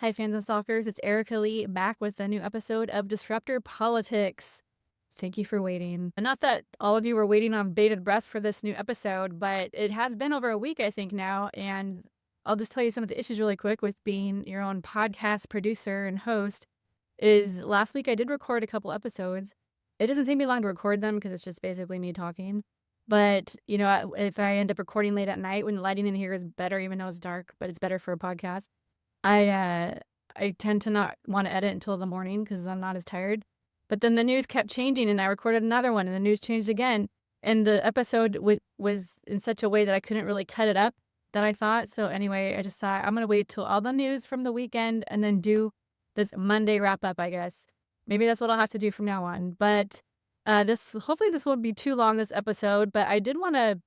Hi, fans and stalkers. It's Erica Lee back with a new episode of Disruptor Politics. Thank you for waiting. And not that all of you were waiting on bated breath for this new episode, but it has been over a week, I think, now. And I'll just tell you some of the issues really quick with being your own podcast producer and host. Is last week I did record a couple episodes. It doesn't take me long to record them because it's just basically me talking. But, if I end up recording late at night when lighting in here is better, even though it's dark, but it's better for a podcast. I tend to not wanna edit until the morning because 'cause I'm not as tired, but then the news kept changing, and I recorded another one, and the news changed again, and the episode was in such a way that I couldn't really cut it up that I thought, so anyway, I just thought, "I'm gonna wait till all the news from the weekend and then do this Monday wrap-up, I guess." Maybe that's what I'll have to do from now on, but, hopefully this won't be too long, this episode, but I did wanna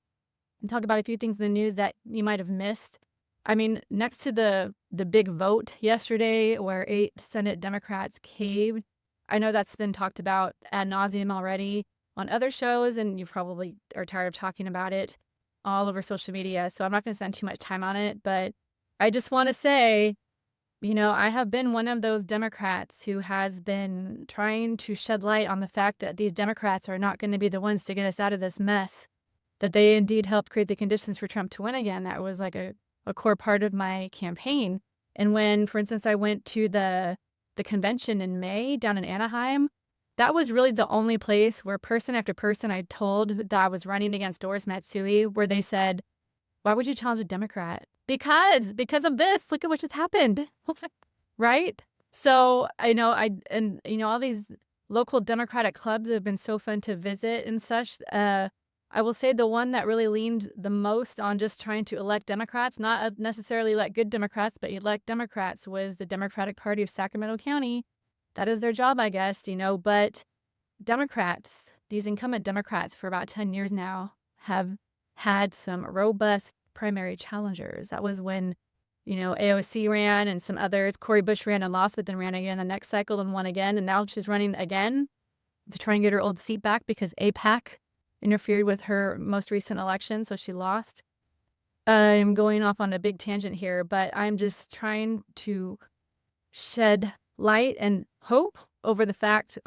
talk about a few things in the news that you might have missed. I mean, next to the big vote yesterday where 8 Senate Democrats caved, I know that's been talked about ad nauseum already on other shows, and you probably are tired of talking about it all over social media, so I'm not gonna spend too much time on it, but I just wanna say, I have been one of those Democrats who has been trying to shed light on the fact that these Democrats are not gonna be the ones to get us out of this mess, that they indeed helped create the conditions for Trump to win again. That was like a core part of my campaign. And when, for instance, I went to the convention in May down in Anaheim, that was really the only place where person after person I told that I was running against Doris Matsui, where they said, "Why would you challenge a Democrat?" Because of this. Look at what just happened. Right? So I know all these local Democratic clubs have been so fun to visit and such. I will say the one that really leaned the most on just trying to elect Democrats, not necessarily elect good Democrats, but elect Democrats, was the Democratic Party of Sacramento County. That is their job, I guess, but Democrats, these incumbent Democrats for about 10 years now, have had some robust primary challengers. That was when, AOC ran and some others. Cori Bush ran and lost, but then ran again the next cycle and won again. And now she's running again to try and get her old seat back because AIPAC interfered with her most recent election, so she lost. I'm going off on a big tangent here, but I'm just trying to shed light and hope over the fact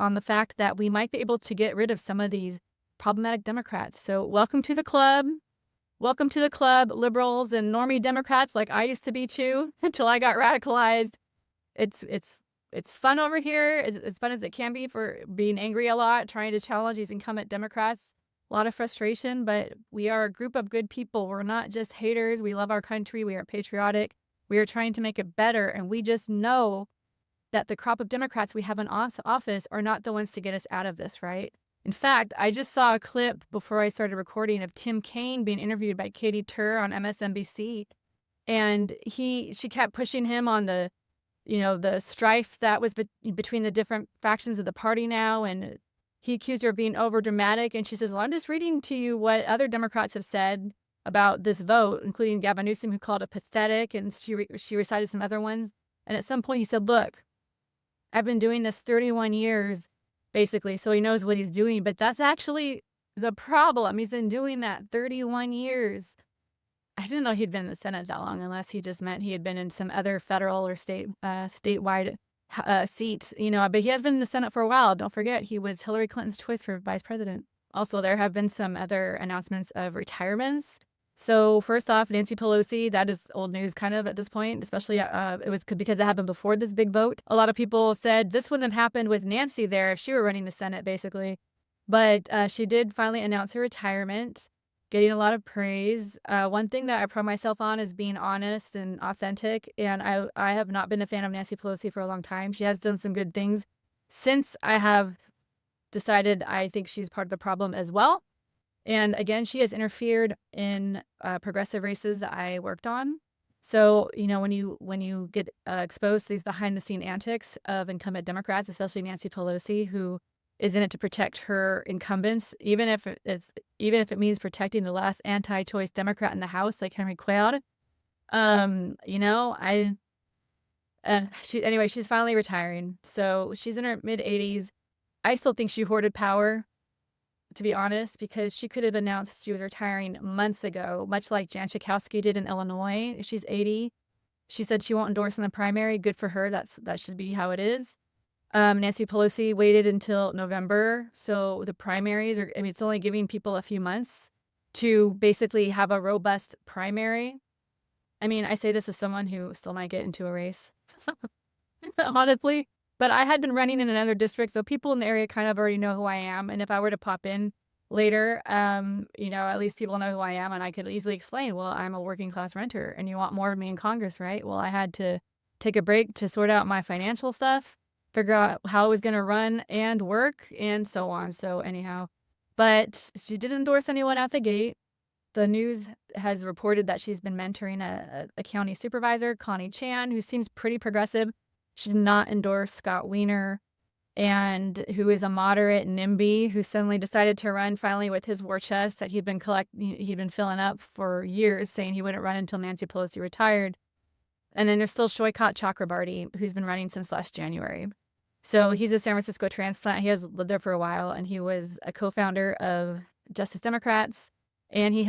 that we might be able to get rid of some of these problematic Democrats. So welcome to the club. Welcome to the club, liberals and normie Democrats like I used to be too, until I got radicalized. It's fun over here, as fun as it can be for being angry a lot, trying to challenge these incumbent Democrats. A lot of frustration, but we are a group of good people. We're not just haters. We love our country. We are patriotic. We are trying to make it better, and we just know that the crop of Democrats we have in office are not the ones to get us out of this, right? In fact, I just saw a clip before I started recording of Tim Kaine being interviewed by Katie Tur on MSNBC, and she kept pushing him on the strife that was between the different factions of the party now, and he accused her of being overdramatic, and she says, "Well, I'm just reading to you what other Democrats have said about this vote," including Gavin Newsom, who called it pathetic, and she recited some other ones. And at some point he said, "Look, I've been doing this 31 years, basically, so he knows what he's doing, but that's actually the problem. He's been doing that 31 years." I didn't know he'd been in the Senate that long, unless he just meant he had been in some other federal or statewide seat, but he has been in the Senate for a while. Don't forget, he was Hillary Clinton's choice for vice president. Also, there have been some other announcements of retirements. So first off, Nancy Pelosi, that is old news kind of at this point, especially it was because it happened before this big vote. A lot of people said this wouldn't have happened with Nancy there if she were running the Senate, basically. But she did finally announce her retirement, getting a lot of praise. One thing that I pride myself on is being honest and authentic, and I have not been a fan of Nancy Pelosi for a long time. She has done some good things since I have decided I think she's part of the problem as well. And again, she has interfered in progressive races that I worked on. So, when you get exposed to these behind-the-scene antics of incumbent Democrats, especially Nancy Pelosi, who is in it to protect her incumbents, even if it means protecting the last anti-choice Democrat in the House, like Henry Cuellar. She's finally retiring. So she's in her mid-80s. I still think she hoarded power, to be honest, because she could have announced she was retiring months ago, much like Jan Schakowsky did in Illinois. She's 80. She said she won't endorse in the primary. Good for her. That should be how it is. Nancy Pelosi waited until November, so the primaries are, I mean, it's only giving people a few months to basically have a robust primary. I mean, I say this as someone who still might get into a race, honestly, but I had been running in another district, so people in the area kind of already know who I am, and if I were to pop in later, at least people know who I am, and I could easily explain, well, I'm a working class renter, and you want more of me in Congress, right? Well, I had to take a break to sort out my financial stuff, figure out how I was going to run and work, and so on. So anyhow, but she didn't endorse anyone at the gate. The news has reported that she's been mentoring a county supervisor, Connie Chan, who seems pretty progressive. She did not endorse Scott Wiener, and who is a moderate NIMBY who suddenly decided to run finally with his war chest that he'd been filling up for years, saying he wouldn't run until Nancy Pelosi retired. And then there's still Shoykot Chakrabarty, who's been running since last January. So he's a San Francisco transplant. He has lived there for a while, and he was a co-founder of Justice Democrats, and he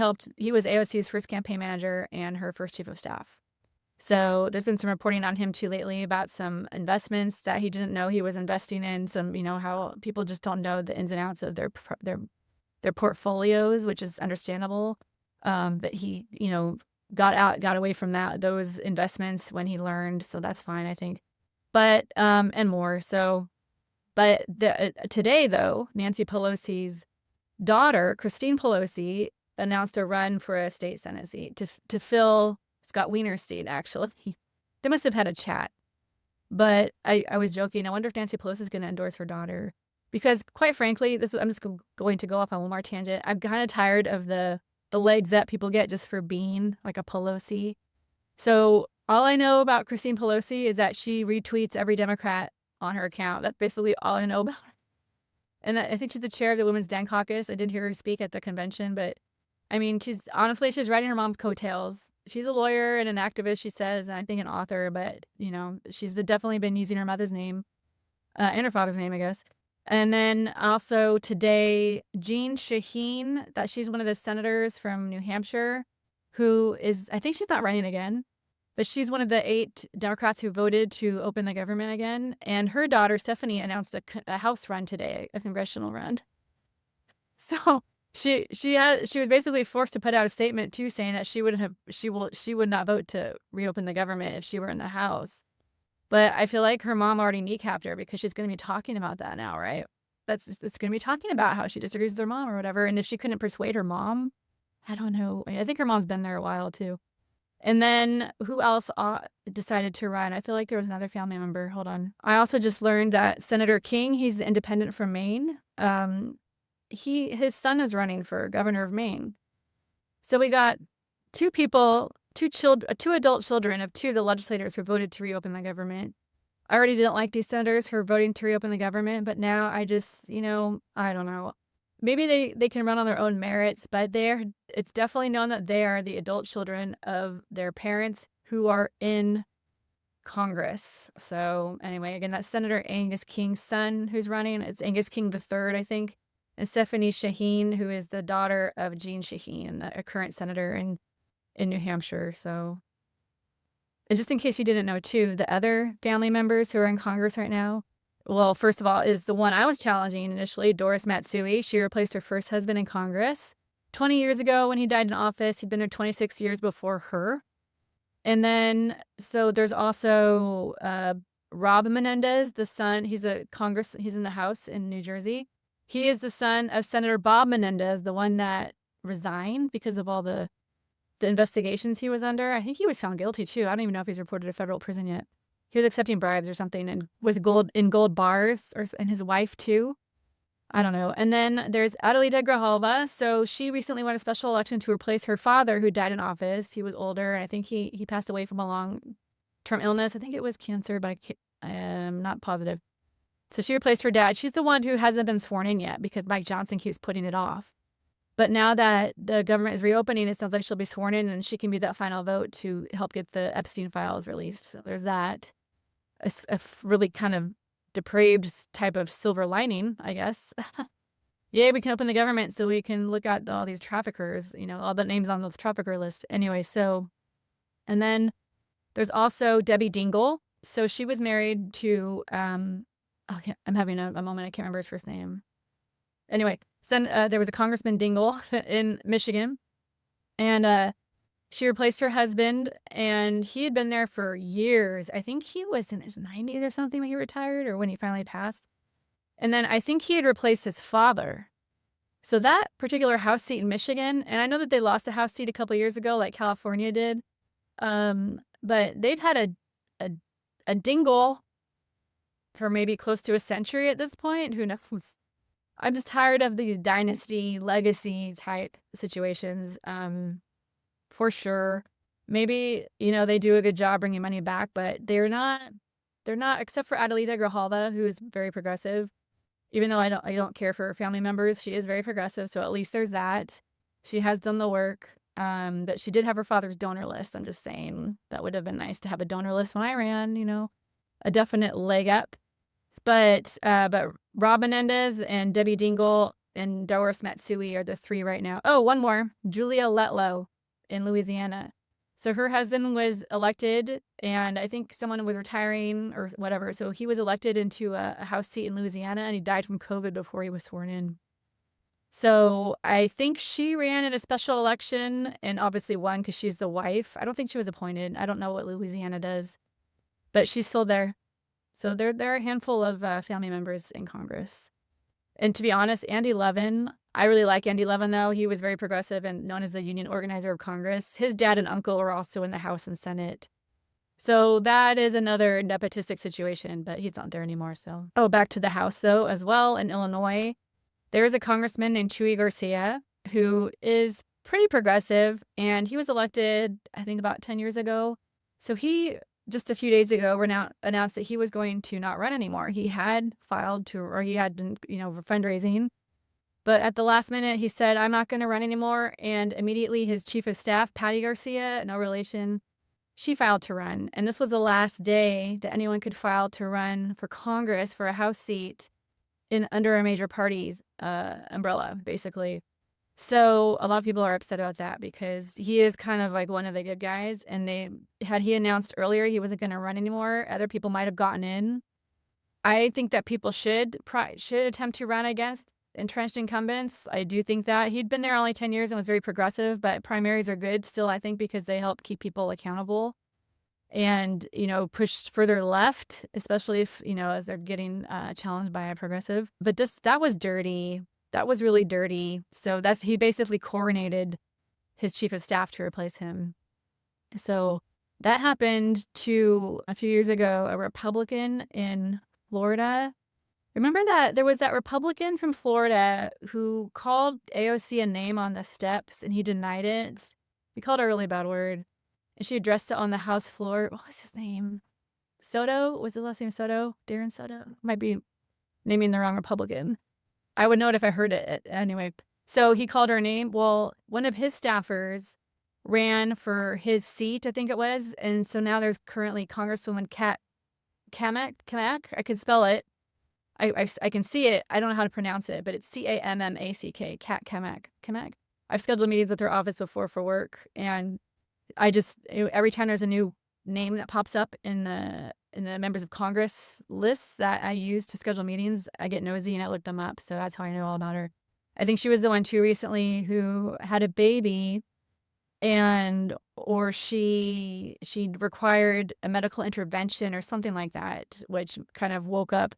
was AOC's first campaign manager and her first chief of staff. So there's been some reporting on him too lately about some investments that he didn't know he was investing in. Some, how people just don't know the ins and outs of their portfolios, which is understandable. But he, got away from those investments when he learned. So that's fine, I think. But and more. So, but today though, Nancy Pelosi's daughter, Christine Pelosi, announced a run for a state Senate seat to fill Scott Wiener's seat, actually. They must have had a chat. But I was joking. I wonder if Nancy Pelosi is going to endorse her daughter. Because quite frankly, I'm just going to go off on one more tangent. I'm kind of tired of the legs that people get just for being like a Pelosi. So all I know about Christine Pelosi is that she retweets every Democrat on her account. That's basically all I know about her. And I think she's the chair of the Women's Den Caucus. I did hear her speak at the convention, but I mean, she's riding her mom's coattails. She's a lawyer and an activist, she says, and I think an author, but, she's definitely been using her mother's name and her father's name, I guess. And then also today, Jean Shaheen, that she's one of the senators from New Hampshire, who is, I think she's not running again, but she's one of the 8 Democrats who voted to open the government again. And her daughter, Stephanie, announced a House run today, a congressional run. So she was basically forced to put out a statement too, saying that she would not vote to reopen the government if she were in the House. But I feel like her mom already kneecapped her because she's going to be talking about that now, right? It's going to be talking about how she disagrees with her mom or whatever. And if she couldn't persuade her mom, I don't know. I think her mom's been there a while too. And then who else decided to run? I feel like there was another family member. Hold on. I also just learned that Senator King, he's the independent from Maine. His son is running for governor of Maine. So we got 2 adult children of 2 of the legislators who voted to reopen the government. I already didn't like these senators who are voting to reopen the government, but now I just, I don't know. Maybe they can run on their own merits, but it's definitely known that they are the adult children of their parents who are in Congress. So anyway, again, that's Senator Angus King's son who's running. It's Angus King III, I think. And Stephanie Shaheen, who is the daughter of Jean Shaheen, a current senator in New Hampshire. So, and just in case you didn't know too, the other family members who are in Congress right now, well, first of all, is the one I was challenging initially, Doris Matsui. She replaced her first husband in Congress 20 years ago when he died in office. He'd been there 26 years before her. And then, so there's also Rob Menendez, the son. He's in the House in New Jersey. He is the son of Senator Bob Menendez, the one that resigned because of all the investigations he was under. I think he was found guilty too. I don't even know if he's reported to federal prison yet. He was accepting bribes or something, and with gold bars, and his wife too. I don't know. And then there's Adelita Grijalva. So she recently won a special election to replace her father, who died in office. He was older, and I think he passed away from a long-term illness. I think it was cancer, but I am not positive. So she replaced her dad. She's the one who hasn't been sworn in yet because Mike Johnson keeps putting it off. But now that the government is reopening, it sounds like she'll be sworn in, and she can be that final vote to help get the Epstein files released. So there's that. A really kind of depraved type of silver lining, I guess. Yay, we can open the government so we can look at all these traffickers, all the names on those trafficker list. Anyway, so, and then There's also Debbie Dingell. So she was married to, I'm having a moment. I can't remember his first name. Anyway, there was a Congressman Dingell in Michigan, and she replaced her husband, and he had been there for years. I think he was in his 90s or something when he retired, or when he finally passed. And then I think he had replaced his father. So that particular House seat in Michigan, and I know that they lost a House seat a couple years ago, like California did, but they've had a Dingell for maybe close to a century at this point. Who knows? I'm just tired of these dynasty, legacy type situations, for sure. Maybe, they do a good job bringing money back, but they're not, except for Adelita Grijalva, who is very progressive. Even though I don't care for her family members, she is very progressive, so at least there's that. She has done the work, but she did have her father's donor list. I'm just saying that would have been nice to have a donor list when I ran, a definite leg up. But Rob Menendez and Debbie Dingell and Doris Matsui are the three right now. Oh, one more, Julia Letlow in Louisiana. So her husband was elected, and I think someone was retiring or whatever. So he was elected into a House seat in Louisiana, and he died from COVID before he was sworn in. So I think she ran in a special election and obviously won because she's the wife. I don't think she was appointed. I don't know what Louisiana does, but she's still there. So there are a handful of family members in Congress. And to be honest, Andy Levin, I really like Andy Levin, though. He was very progressive and known as the union organizer of Congress. His dad and uncle were also in the House and Senate. So that is another nepotistic situation, but he's not there anymore. So, back to the House, though, as well. In Illinois, there is a congressman named Chuy Garcia who is pretty progressive, and he was elected, I think, about 10 years ago. So he just a few days ago announced that he was going to not run anymore. He had filed to, or he had been, fundraising. But at the last minute, he said, I'm not going to run anymore. And immediately his chief of staff, Patty Garcia, no relation, she filed to run. And this was the last day that anyone could file to run for Congress for a House seat under a major party's umbrella, basically. So a lot of people are upset about that because he is kind of like one of the good guys. And he announced earlier he wasn't going to run anymore, other people might have gotten in. I think that people should attempt to run against entrenched incumbents. I do think that he'd been there only 10 years and was very progressive, but primaries are good still, I think, because they help keep people accountable and, push further left, especially if, as they're getting challenged by a progressive. But that was dirty. That was really dirty. So he basically coronated his chief of staff to replace him. So that happened to, a few years ago, a Republican in Florida. Remember that there was that Republican from Florida who called AOC a name on the steps and he denied it. He called her a really bad word. And she addressed it on the House floor. What was his name? Soto? Was his last name Soto? Darren Soto? Might be naming the wrong Republican. I would know it if I heard it. Anyway, so he called her name. Well, one of his staffers ran for his seat, I think it was. And so now there's currently Congresswoman Kat Cammack. I can spell it. I can see it. I don't know how to pronounce it, but it's Cammack. Kat Cammack. I've scheduled meetings with her office before for work, and every time there's a new name that pops up in the members of Congress lists that I use to schedule meetings, I get nosy and I look them up. So that's how I know all about her. I think she was the one too recently who had a baby, or she required a medical intervention or something like that, which kind of woke up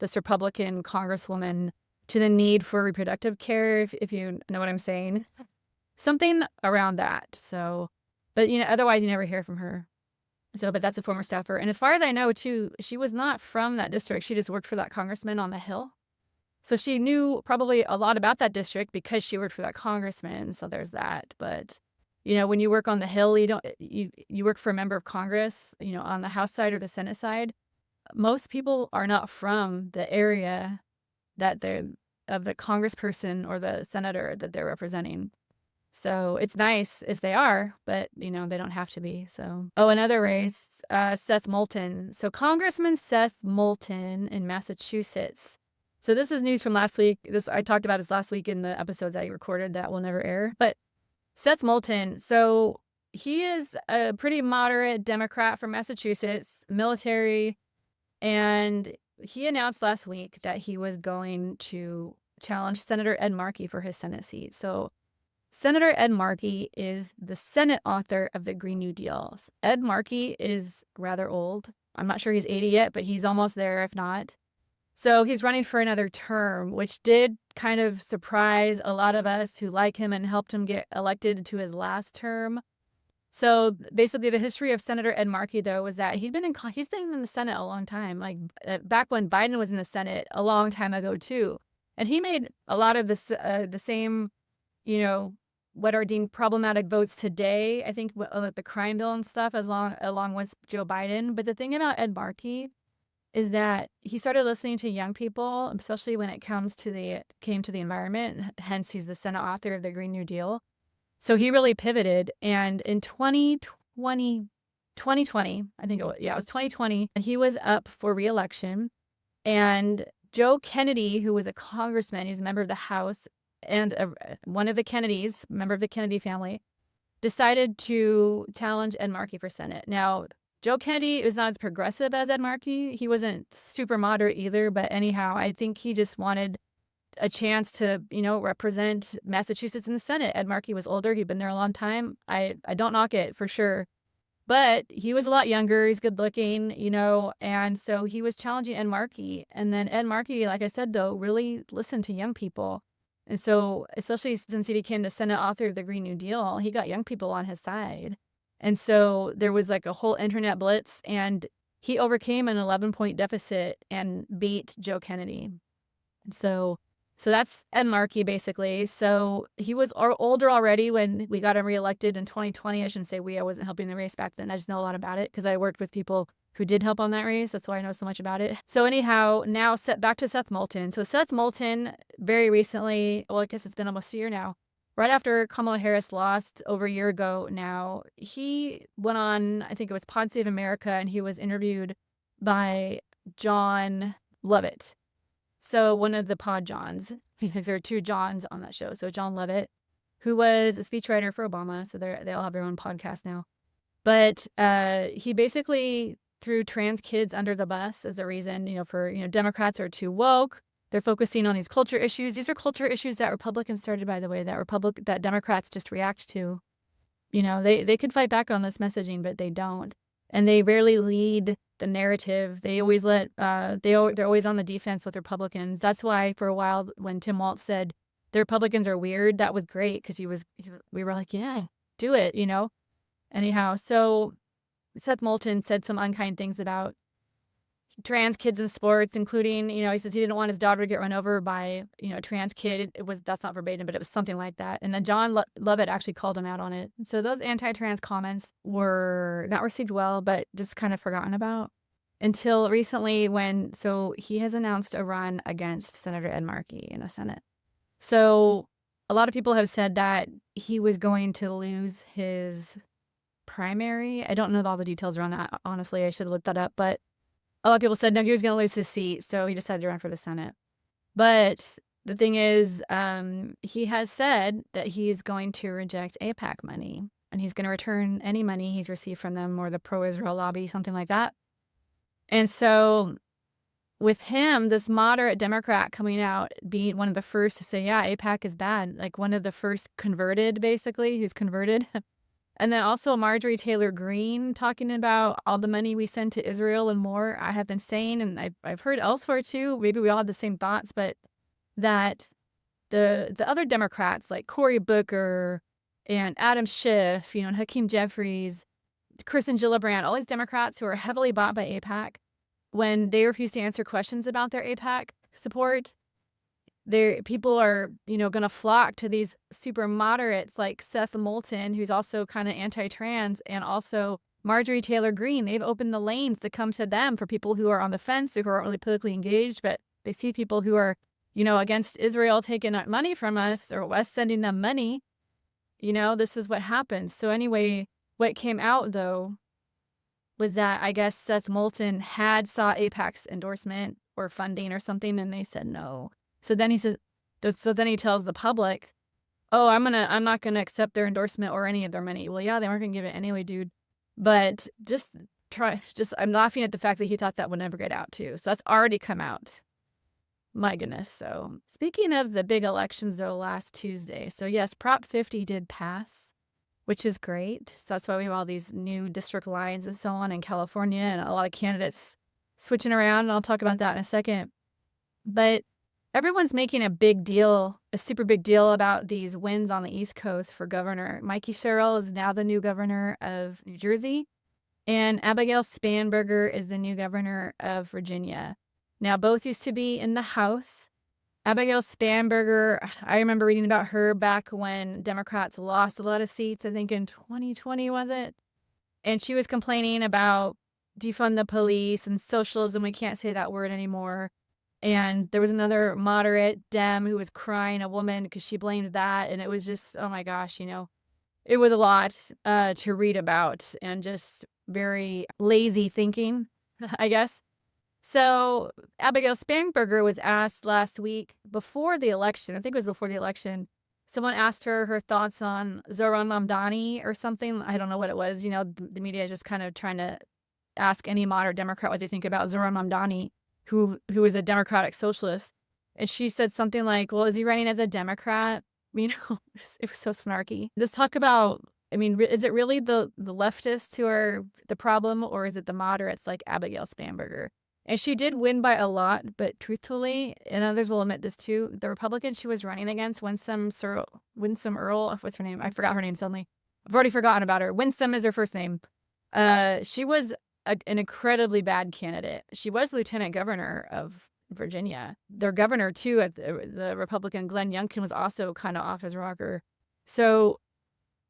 this Republican congresswoman to the need for reproductive care, if you know what I'm saying. Something around that. So, but otherwise you never hear from her. So, but that's a former staffer. And as far as I know too, she was not from that district. She just worked for that congressman on the Hill. So she knew probably a lot about that district because she worked for that congressman. So there's that. But, when you work on the Hill, you work for a member of Congress, on the House side or the Senate side. Most people are not from the area that of the congressperson or the senator that they're representing. So it's nice if they are, but they don't have to be. So, another race, Seth Moulton. So Congressman Seth Moulton in Massachusetts. So this is news from last week. I talked about this last week in the episodes I recorded that will never air. But Seth Moulton, so he is a pretty moderate Democrat from Massachusetts, military, and he announced last week that he was going to challenge Senator Ed Markey for his Senate seat. So Senator Ed Markey is the Senate author of the Green New Deal. Ed Markey is rather old. I'm not sure he's 80 yet, but he's almost there, if not. So he's running for another term, which did kind of surprise a lot of us who like him and helped him get elected to his last term. So basically, the history of Senator Ed Markey, though, was that he's been in the Senate a long time, like back when Biden was in the Senate a long time ago too, and he made a lot of the same, you know, what are deemed problematic votes today. I think like the crime bill and stuff, along with Joe Biden. But the thing about Ed Markey is that he started listening to young people, especially when it came to the environment. Hence, he's the Senate author of the Green New Deal. So he really pivoted, and in 2020, I think it was 2020, he was up for re-election, and Joe Kennedy, who was a congressman, he's a member of the House, and one of the Kennedys, member of the Kennedy family, decided to challenge Ed Markey for Senate. Now, Joe Kennedy is not as progressive as Ed Markey. He wasn't super moderate either, but anyhow, I think he just wanted a chance to, represent Massachusetts in the Senate. Ed Markey was older. He'd been there a long time. I don't knock it for sure. But he was a lot younger. He's good looking, and so he was challenging Ed Markey. And then Ed Markey, like I said, though, really listened to young people. And so, especially since he became the Senate author of the Green New Deal, he got young people on his side. And so there was like a whole internet blitz, and he overcame an 11-point deficit and beat Joe Kennedy. So that's Ed Markey, basically. So he was older already when we got him reelected in 2020. I shouldn't say I wasn't helping the race back then. I just know a lot about it because I worked with people who did help on that race. That's why I know so much about it. So anyhow, now back to Seth Moulton. So Seth Moulton, very recently, well, I guess it's been almost a year now, right after Kamala Harris lost over a year ago now, he went on, I think it was Pod Save America, and he was interviewed by John Lovett. So one of the Pod Johns, because there are two Johns on that show. So John Lovett, who was a speechwriter for Obama, so they all have their own podcast now. But he basically threw trans kids under the bus as a reason, for Democrats are too woke. They're focusing on these culture issues. These are culture issues that Republicans started, by the way, that Democrats just react to. They could fight back on this messaging, but they don't. And they rarely lead the narrative. They always they're always on the defense with Republicans. That's why for a while when Tim Walz said the Republicans are weird, that was great because we were like, yeah, do it, Anyhow, so Seth Moulton said some unkind things about trans kids in sports, including, he says he didn't want his daughter to get run over by, a trans kid. That's not verbatim, but it was something like that. And then John Lovett actually called him out on it. So those anti-trans comments were not received well, but just kind of forgotten about until recently so he has announced a run against Senator Ed Markey in the Senate. So a lot of people have said that he was going to lose his primary. I don't know all the details around that. Honestly, I should have looked that up, but a lot of people said, no, he was going to lose his seat, so he decided to run for the Senate. But the thing is, he has said that he's going to reject AIPAC money, and he's going to return any money he's received from them or the pro-Israel lobby, something like that. And so with him, this moderate Democrat coming out, being one of the first to say, yeah, AIPAC is bad, like one of the first converted, basically, who's converted. And then also Marjorie Taylor Greene talking about all the money we send to Israel and more. I have been saying, and I've heard elsewhere too, maybe we all have the same thoughts, but that the other Democrats like Cory Booker and Adam Schiff, and Hakeem Jeffries, Kirsten Gillibrand, all these Democrats who are heavily bought by AIPAC, when they refuse to answer questions about their AIPAC support, people are, going to flock to these super moderates like Seth Moulton, who's also kind of anti-trans, and also Marjorie Taylor Greene. They've opened the lanes to come to them for people who are on the fence, who aren't really politically engaged, but they see people who are, against Israel taking money from us or us sending them money. This is what happens. So anyway, what came out, though, was that I guess Seth Moulton had sought AIPAC's endorsement or funding or something, and they said no. So then he tells the public oh, I'm not gonna accept their endorsement or any of their money. Well, yeah, they weren't gonna give it anyway, dude. But I'm laughing at the fact that he thought that would never get out too. So that's already come out. My goodness. So speaking of the big elections though, last Tuesday. So yes, Prop 50 did pass, which is great. So that's why we have all these new district lines and so on in California and a lot of candidates switching around. And I'll talk about that in a second. But everyone's making a big deal, a super big deal about these wins on the East Coast for governor. Mikey Sherrill is now the new governor of New Jersey, and Abigail Spanberger is the new governor of Virginia. Now, both used to be in the House. Abigail Spanberger, I remember reading about her back when Democrats lost a lot of seats, I think in 2020, was it? And she was complaining about defund the police and socialism. We can't say that word anymore. And there was another moderate Dem who was crying, a woman, because she blamed that. And it was just, oh my gosh, it was a lot to read about and just very lazy thinking, I guess. So Abigail Spanberger was asked last week before the election, I think it was before the election, someone asked her thoughts on Zohran Mamdani or something. I don't know what it was. The media is just kind of trying to ask any moderate Democrat what they think about Zohran Mamdani, who is a Democratic socialist. And she said something like, well, is he running as a Democrat? It was so snarky. Let's talk about, is it really the leftists who are the problem, or is it the moderates like Abigail Spanberger? And she did win by a lot, but truthfully, and others will admit this too, the Republican she was running against, Winsome Earl, what's her name? I forgot her name suddenly. I've already forgotten about her. Winsome is her first name. She was an incredibly bad candidate. She was lieutenant governor of Virginia. Their governor, too, at the Republican, Glenn Youngkin, was also kind of off his rocker. So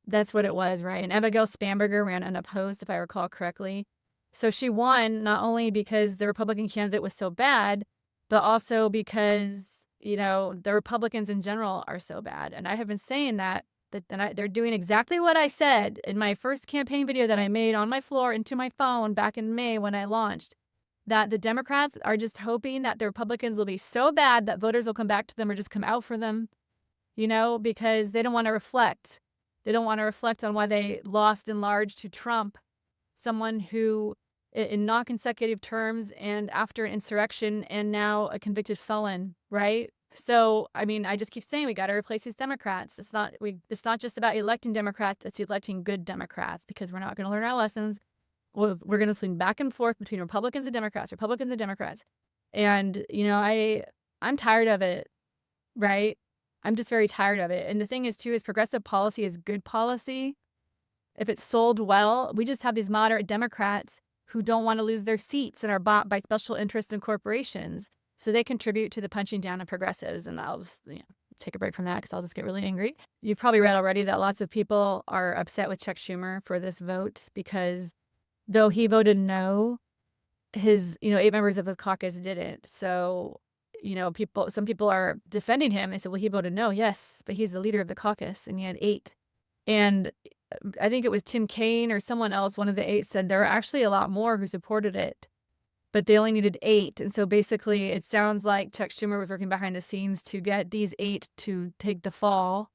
that's what it was, right? And Abigail Spanberger ran unopposed, if I recall correctly. So she won not only because the Republican candidate was so bad, but also because, the Republicans in general are so bad. And I have been saying they're doing exactly what I said in my first campaign video that I made on my floor into my phone back in May when I launched, that the Democrats are just hoping that the Republicans will be so bad that voters will come back to them or just come out for them, because they don't want to reflect. They don't want to reflect on why they lost in large to Trump, someone who, in non-consecutive terms and after an insurrection and now a convicted felon, right? So, I just keep saying we got to replace these Democrats. It's not just about electing Democrats, it's electing good Democrats, because we're not going to learn our lessons. We're going to swing back and forth between Republicans and Democrats. And, I'm tired of it, right? I'm just very tired of it. And the thing is, too, is progressive policy is good policy if it's sold well. We just have these moderate Democrats who don't want to lose their seats and are bought by special interests and corporations. So they contribute to the punching down of progressives. And I'll just take a break from that because I'll just get really angry. You've probably read already that lots of people are upset with Chuck Schumer for this vote because though he voted no, his 8 members of the caucus didn't. So some people are defending him. They said, well, he voted no. Yes, but he's the leader of the caucus and he had 8. And I think it was Tim Kaine or someone else, one of the 8, said there were actually a lot more who supported it, but they only needed 8. And so basically it sounds like Chuck Schumer was working behind the scenes to get these 8 to take the fall.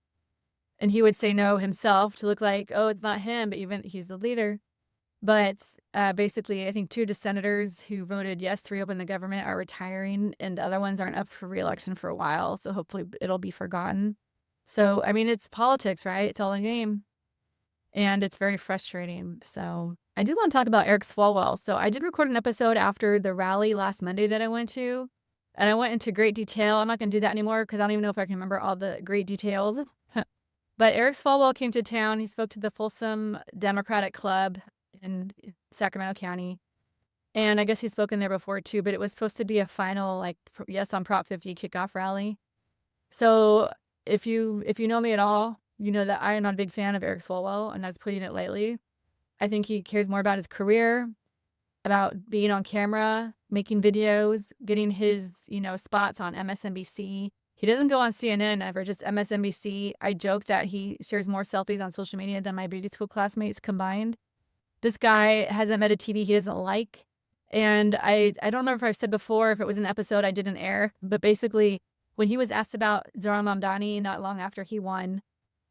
And he would say no himself to look like, oh, it's not him, but even he's the leader. But basically, I think 2 of the senators who voted yes to reopen the government are retiring, and the other ones aren't up for re-election for a while. So hopefully it'll be forgotten. So, it's politics, right? It's all a game. And it's very frustrating. So I do want to talk about Eric Swalwell. So I did record an episode after the rally last Monday that I went to, and I went into great detail. I'm not going to do that anymore because I don't even know if I can remember all the great details. But Eric Swalwell came to town. He spoke to the Folsom Democratic Club in Sacramento County. And I guess he's spoken there before too, but it was supposed to be a final, yes on Prop 50 kickoff rally. So if you know me at all, you know that I am not a big fan of Eric Swalwell, and that's putting it lightly. I think he cares more about his career, about being on camera, making videos, getting his, spots on MSNBC. He doesn't go on CNN ever, just MSNBC. I joke that he shares more selfies on social media than my beauty school classmates combined. This guy hasn't met a TV he doesn't like. And I don't remember if I've said before, if it was an episode I didn't air, but basically when he was asked about Zohran Mamdani not long after he won,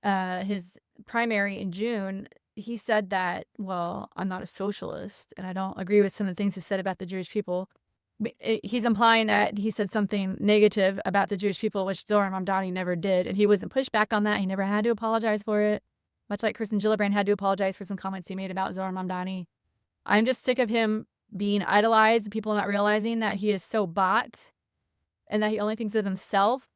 his primary in June, he said that, well, I'm not a socialist and I don't agree with some of the things he said about the Jewish people. He's implying that he said something negative about the Jewish people, which Zohran Mamdani never did. And he wasn't pushed back on that. He never had to apologize for it, much like Kirsten Gillibrand had to apologize for some comments he made about Zohran Mamdani. I'm just sick of him being idolized, people not realizing that he is so bought and that he only thinks of himself.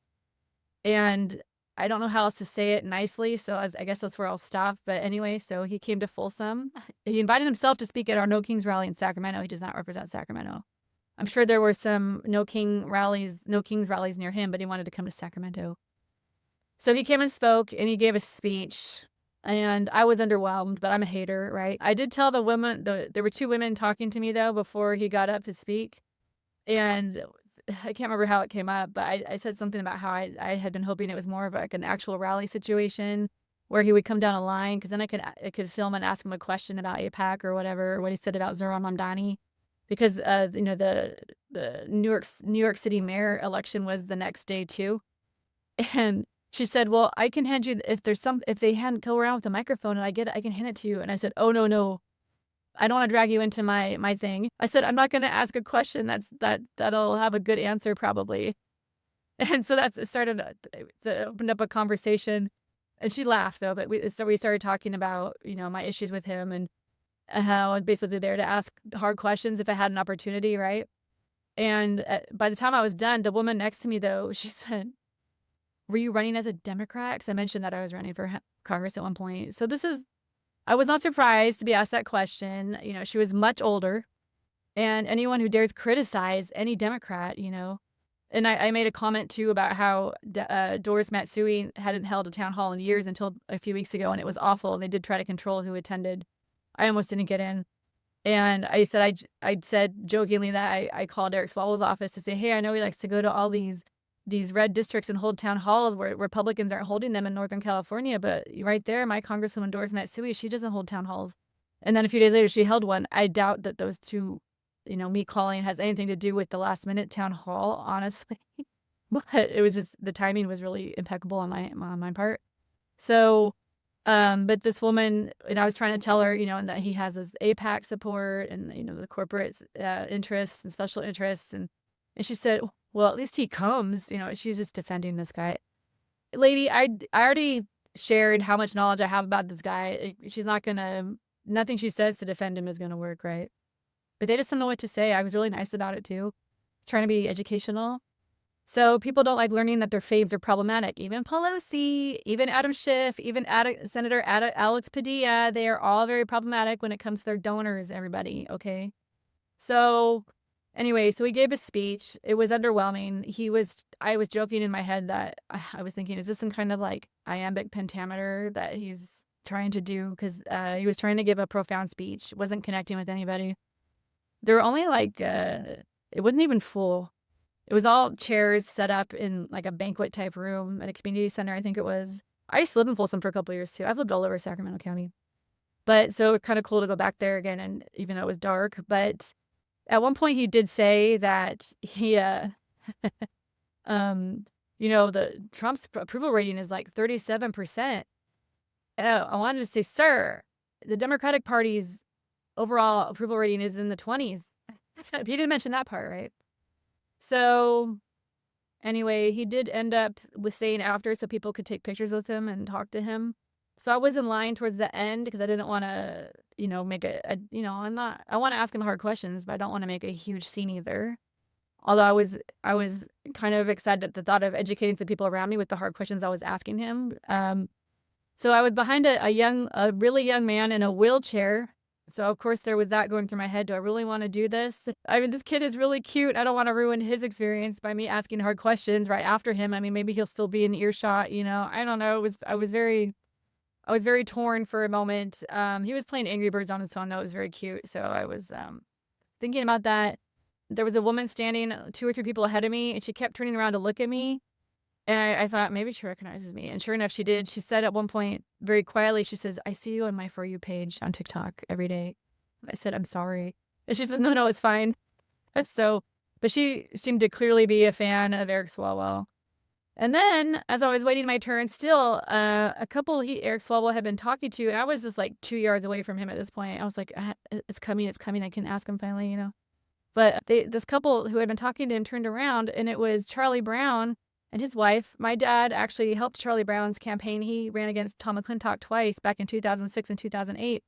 And I don't know how else to say it nicely, so I guess that's where I'll stop. But anyway, so he came to Folsom. He invited himself to speak at our No Kings rally in Sacramento. He does not represent Sacramento. I'm sure there were some No Kings rallies near him, but he wanted to come to Sacramento. So he came and spoke, and he gave a speech, and I was underwhelmed, but I'm a hater, right? I did tell the women, there were 2 women talking to me, though, before he got up to speak, and I can't remember how it came up, but I said something about how I had been hoping it was more of like an actual rally situation where he would come down a line, because then I could film and ask him a question about AIPAC or whatever, what he said about Zohran Mamdani, because the New York City mayor election was the next day too, and she said, "Well, I can hand you if they go around with the microphone and I can hand it to you," and I said, "Oh no." I don't want to drag you into my thing. I said, I'm not going to ask a question that'll have a good answer probably. And so it started to open up a conversation, and she laughed though, but we started talking about, my issues with him and how I'm basically there to ask hard questions if I had an opportunity. Right. And by the time I was done, the woman next to me though, she said, "Were you running as a Democrat?" Cause I mentioned that I was running for Congress at one point. So I was not surprised to be asked that question. She was much older, and anyone who dares criticize any Democrat, and I made a comment too about how Doris Matsui hadn't held a town hall in years until a few weeks ago, and it was awful. And they did try to control who attended. I almost didn't get in. And I said jokingly that I called Eric Swalwell's office to say, hey, I know he likes to go to all these red districts and hold town halls where Republicans aren't holding them in Northern California. But right there, my Congresswoman Doris Matsui, she doesn't hold town halls. And then a few days later, she held one. I doubt that those two, me calling has anything to do with the last minute town hall, honestly. But it was just, the timing was really impeccable on my part. So, but this woman, and I was trying to tell her, and that he has his AIPAC support and, the corporate interests and special interests. And she said, well, at least he comes, she's just defending this guy. Lady, I already shared how much knowledge I have about this guy. She's not nothing she says to defend him is going to work, right? But they just don't know what to say. I was really nice about it too, trying to be educational. So people don't like learning that their faves are problematic. Even Pelosi, even Adam Schiff, even Senator Alex Padilla, they are all very problematic when it comes to their donors, everybody, okay? So anyway, so he gave a speech. It was underwhelming. I was joking in my head that I was thinking, is this some kind of like iambic pentameter that he's trying to do? Because he was trying to give a profound speech, wasn't connecting with anybody. There were only like, it wasn't even full. It was all chairs set up in like a banquet type room at a community center, I think it was. I used to live in Folsom for a couple of years too. I've lived all over Sacramento County. But so it's kind of cool to go back there again, and even though it was dark. But at one point he did say that he, the Trump's approval rating is like 37%. And I wanted to say, sir, the Democratic Party's overall approval rating is in the 20s. He didn't mention that part, right? So anyway, he did end up with staying after so people could take pictures with him and talk to him. So I was in line towards the end because I didn't want to, make I want to ask him hard questions, but I don't want to make a huge scene either. Although I was kind of excited at the thought of educating the people around me with the hard questions I was asking him. So I was behind a really young man in a wheelchair. So of course there was that going through my head. Do I really want to do this? I mean, this kid is really cute. I don't want to ruin his experience by me asking hard questions right after him. I mean, maybe he'll still be in earshot, I don't know. I was very torn for a moment. He was playing Angry Birds on his phone, though. It was very cute. So I was thinking about that. There was a woman standing 2 or 3 people ahead of me, and she kept turning around to look at me. And I thought, maybe she recognizes me. And sure enough, she did. She said at one point, very quietly, she says, I see you on my For You page on TikTok every day. And I said, I'm sorry. And she said, no, it's fine. But she seemed to clearly be a fan of Eric Swalwell. And then, as I was waiting my turn, still, a couple Eric Swalwell had been talking to, and I was just like 2 yards away from him at this point. I was like, It's coming, it's coming. I can ask him finally, you know." But this couple who had been talking to him turned around, and it was Charlie Brown and his wife. My dad actually helped Charlie Brown's campaign. He ran against Tom McClintock twice back in 2006 and 2008.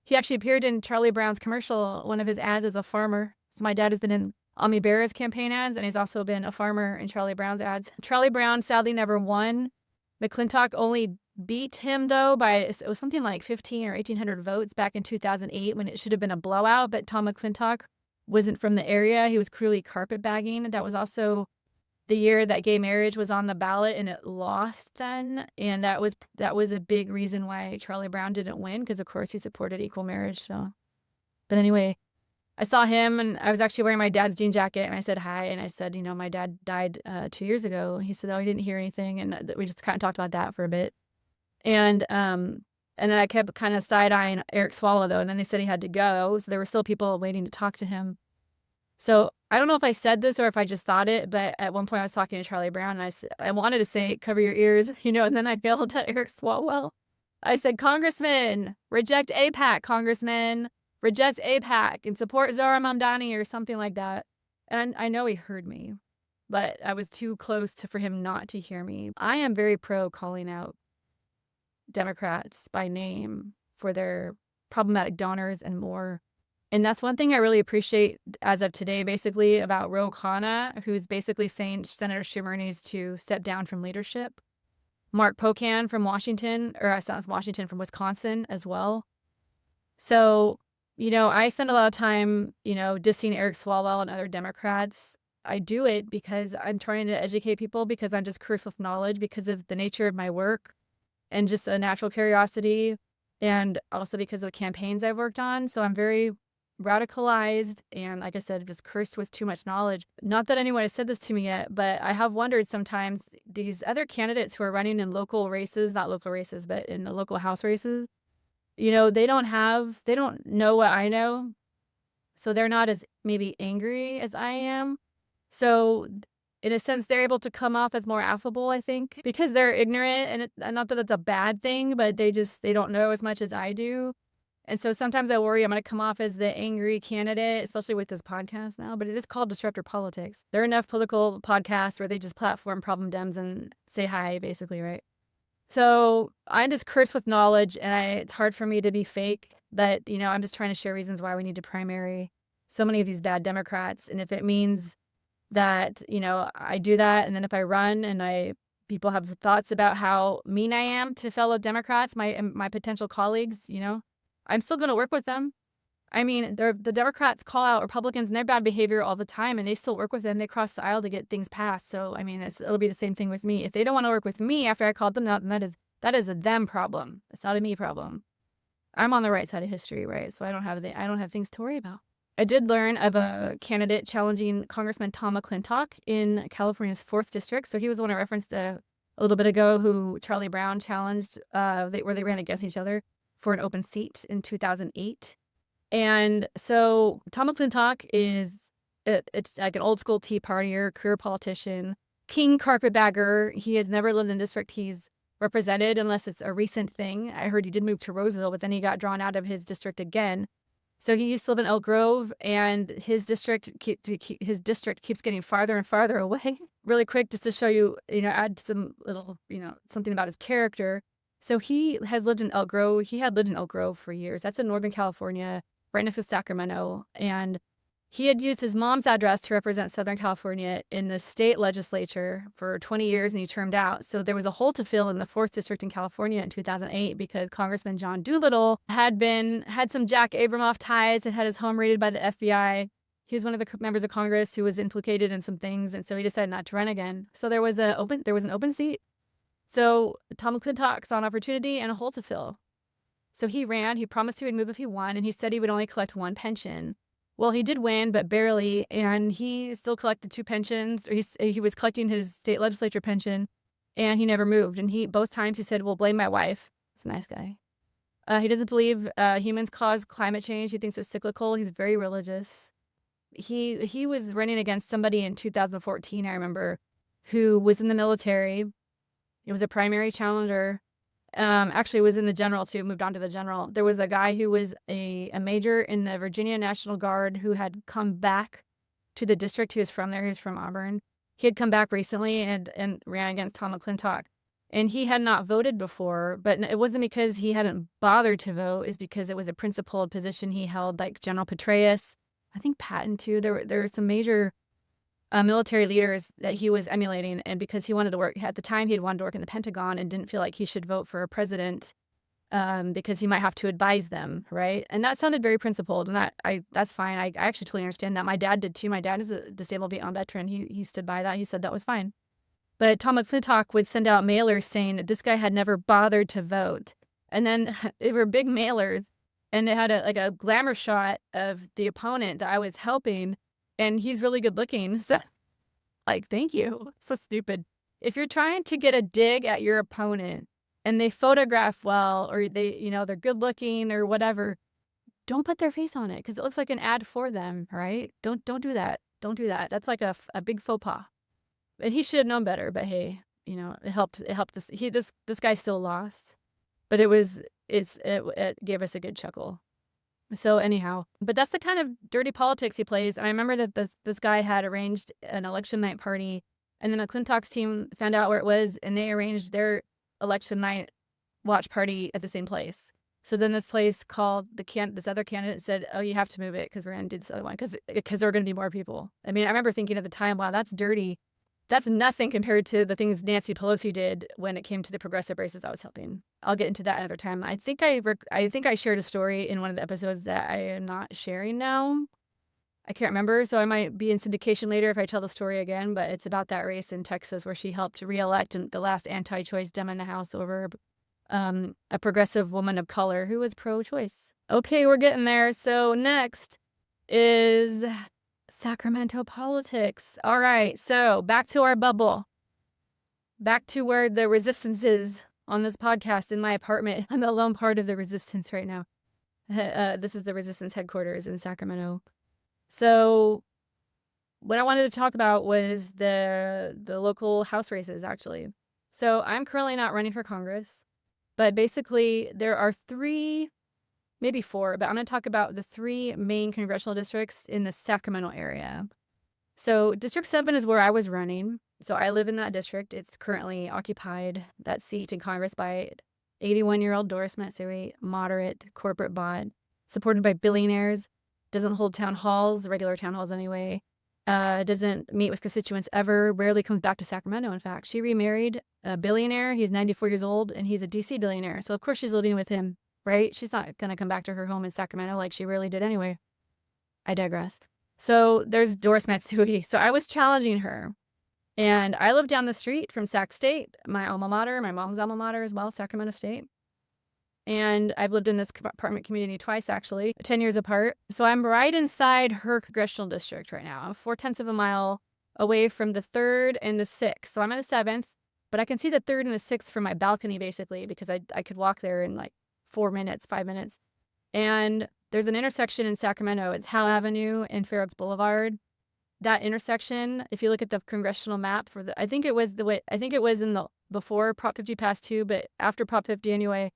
He actually appeared in Charlie Brown's commercial, one of his ads as a farmer. So my dad has been in Ami Bera's campaign ads, and he's also been a farmer in Charlie Brown's ads. Charlie Brown sadly never won. McClintock only beat him, though, by it was something like 15 or 1,800 votes back in 2008 when it should have been a blowout, but Tom McClintock wasn't from the area. He was clearly carpetbagging. That was also the year that gay marriage was on the ballot, and it lost then. And that was a big reason why Charlie Brown didn't win, because of course he supported equal marriage. So, but anyway, I saw him, and I was actually wearing my dad's jean jacket, and I said hi, and I said, my dad died 2 years ago. He said, "Oh, he didn't hear anything," and we just kind of talked about that for a bit. And then I kept kind of side-eyeing Eric Swalwell, though, and then they said he had to go, so there were still people waiting to talk to him. So I don't know if I said this or if I just thought it, but at one point I was talking to Charlie Brown, and I wanted to say, "Cover your ears," and then I yelled at Eric Swalwell. I said, "Congressman, reject AIPAC, Congressman. Reject AIPAC and support Zara Mamdani," or something like that. And I know he heard me, but I was too close for him not to hear me. I am very pro calling out Democrats by name for their problematic donors and more. And that's one thing I really appreciate as of today, basically, about Ro Khanna, who's basically saying Senator Schumer needs to step down from leadership. Mark Pocan from Washington, or South Washington, from Wisconsin as well. So, I spend a lot of time, dissing Eric Swalwell and other Democrats. I do it because I'm trying to educate people, because I'm just cursed with knowledge because of the nature of my work and just a natural curiosity, and also because of the campaigns I've worked on. So I'm very radicalized and, like I said, just cursed with too much knowledge. Not that anyone has said this to me yet, but I have wondered sometimes, these other candidates who are running in local races, not local races, but in the local House races, they don't know what I know. So they're not as maybe angry as I am. So in a sense, they're able to come off as more affable, I think, because they're ignorant, and not that it's a bad thing, but they don't know as much as I do. And so sometimes I worry I'm going to come off as the angry candidate, especially with this podcast now, but it is called Disruptor Politics. There are enough political podcasts where they just platform problem Dems and say hi, basically, right? So I'm just cursed with knowledge, and it's hard for me to be fake, but, I'm just trying to share reasons why we need to primary so many of these bad Democrats. And if it means that, I do that, and then if I run and people have thoughts about how mean I am to fellow Democrats, my potential colleagues, I'm still going to work with them. I mean, the Democrats call out Republicans and their bad behavior all the time, and they still work with them. They cross the aisle to get things passed. So, I mean, it'll be the same thing with me. If they don't want to work with me after I called them out, then that is a them problem. It's not a me problem. I'm on the right side of history, right? So I don't have things to worry about. I did learn of a candidate challenging Congressman Tom McClintock in California's 4th District. So he was the one I referenced a little bit ago, who Charlie Brown challenged, where they ran against each other for an open seat in 2008. And so Tom McClintock it's like an old school Tea Partier, career politician, king carpetbagger. He has never lived in the district he's represented unless it's a recent thing. I heard he did move to Roseville, but then he got drawn out of his district again. So he used to live in Elk Grove, and his district keeps getting farther and farther away. Really quick, just to show you, add some little, something about his character. So he has lived in Elk Grove. He had lived in Elk Grove for years. That's in Northern California, right next to Sacramento. And he had used his mom's address to represent Southern California in the state legislature for 20 years, and he termed out. So there was a hole to fill in the 4th District in California in 2008 because Congressman John Doolittle had some Jack Abramoff ties and had his home raided by the FBI. He was one of the members of Congress who was implicated in some things, and so he decided not to run again. So there was an open seat. So Tom McClintock saw an opportunity and a hole to fill. So he ran. He promised he would move if he won, and he said he would only collect one pension. Well, he did win, but barely, and he still collected 2 pensions, or he was collecting his state legislature pension, and he never moved. And both times he said, "Well, blame my wife." He's a nice guy. He doesn't believe humans cause climate change. He thinks it's cyclical. He's very religious. He was running against somebody in 2014, I remember, who was in the military. He was a primary challenger. Actually was in the general too, moved on to the general. There was a guy who was a major in the Virginia National Guard who had come back to the district. He was from there. He was from Auburn. He had come back recently and ran against Tom McClintock. And he had not voted before, but it wasn't because he hadn't bothered to vote. It's because it was a principled position he held, like General Petraeus, I think Patton too. There were some major military leaders that he was emulating, and because he wanted to work at the time, he had wanted to work in the Pentagon and didn't feel like he should vote for a president because he might have to advise them, right? And that sounded very principled, and that's fine. I actually totally understand that. My dad did too. My dad is a disabled Vietnam veteran. He stood by that. He said that was fine. But Tom McClintock would send out mailers saying that this guy had never bothered to vote, and then they were big mailers, and it had a glamour shot of the opponent that I was helping. And he's really good looking. So, like, thank you. So stupid. If you're trying to get a dig at your opponent and they photograph well, or they're good looking or whatever, don't put their face on it because it looks like an ad for them, right? Don't do that. Don't do that. That's like a big faux pas. And he should have known better, but hey, it helped. It helped this guy still lost, but it gave us a good chuckle. So anyhow, but that's the kind of dirty politics he plays. And I remember that this guy had arranged an election night party, and then the McClintock's team found out where it was, and they arranged their election night watch party at the same place. So then this place called this other candidate said, "Oh, you have to move it because we're going to do this other one because there are going to be more people." I mean, I remember thinking at the time, wow, that's dirty. That's nothing compared to the things Nancy Pelosi did when it came to the progressive races I was helping. I'll get into that another time. I think I shared a story in one of the episodes that I am not sharing now. I can't remember, so I might be in syndication later if I tell the story again, but it's about that race in Texas where she helped re-elect the last anti-choice Dem in the House over a progressive woman of color who was pro-choice. Okay, we're getting there. So next is Sacramento politics. All right, so back to our bubble. Back to where the resistance is on this podcast in my apartment. I'm the lone part of the resistance right now. This is the resistance headquarters in Sacramento. So what I wanted to talk about was the local House races, actually. So I'm currently not running for Congress, but basically there are 3, maybe 4, but I'm going to talk about the 3 main congressional districts in the Sacramento area. So District 7 is where I was running. So I live in that district. It's currently occupied, that seat in Congress, by 81-year-old Doris Matsui, moderate corporate bot, supported by billionaires, doesn't hold town halls, regular town halls anyway, doesn't meet with constituents ever, rarely comes back to Sacramento, in fact. She remarried a billionaire. He's 94 years old, and he's a D.C. billionaire. So, of course, she's living with him, right? She's not going to come back to her home in Sacramento like she rarely did anyway. I digress. So there's Doris Matsui. So I was challenging her. And I live down the street from Sac State, my alma mater, my mom's alma mater as well, Sacramento State. And I've lived in this apartment community twice, actually, 10 years apart. So I'm right inside her congressional district right now. I'm 4/10 of a mile away from the 3rd and the 6th. So I'm at the 7th, but I can see the 3rd and the 6th from my balcony, basically, because I could walk there in like 4 minutes, 5 minutes. And there's an intersection in Sacramento. It's Howe Avenue and Fair Oaks Boulevard. That intersection, if you look at the congressional map I think it was in the before Prop 50 passed too, but after Prop 50 anyway,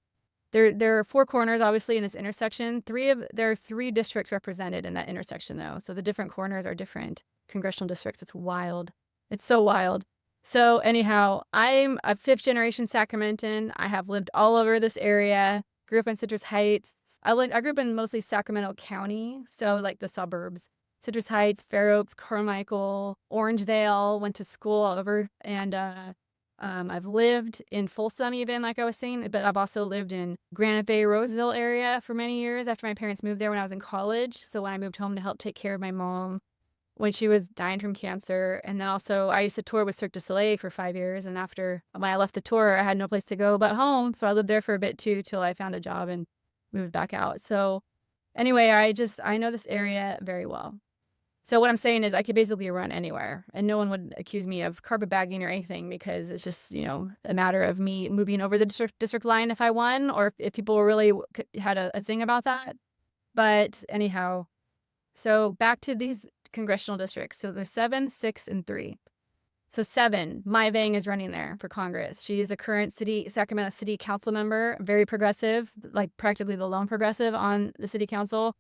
there are 4 corners obviously in this intersection. There are 3 districts represented in that intersection though. So the different corners are different congressional districts. It's wild. It's so wild. So anyhow, I'm a 5th generation Sacramentan. I have lived all over this area. Grew up in Citrus Heights. I grew up in mostly Sacramento County, so like the suburbs. Citrus Heights, Fair Oaks, Carmichael, Orangevale, went to school all over. And I've lived in Folsom even, like I was saying, but I've also lived in Granite Bay, Roseville area for many years after my parents moved there when I was in college. So when I moved home to help take care of my mom when she was dying from cancer. And then also I used to tour with Cirque du Soleil for 5 years. And after when I left the tour, I had no place to go but home. So I lived there for a bit too, till I found a job and moved back out. So anyway, I know this area very well. So what I'm saying is I could basically run anywhere and no one would accuse me of carpetbagging or anything because it's just, a matter of me moving over the district line if I won or if people really had a thing about that. But anyhow, so back to these congressional districts. So there's 7, 6, and 3. So 7, Mai Vang is running there for Congress. She is a current Sacramento City Council member, very progressive, like practically the lone progressive on the city council.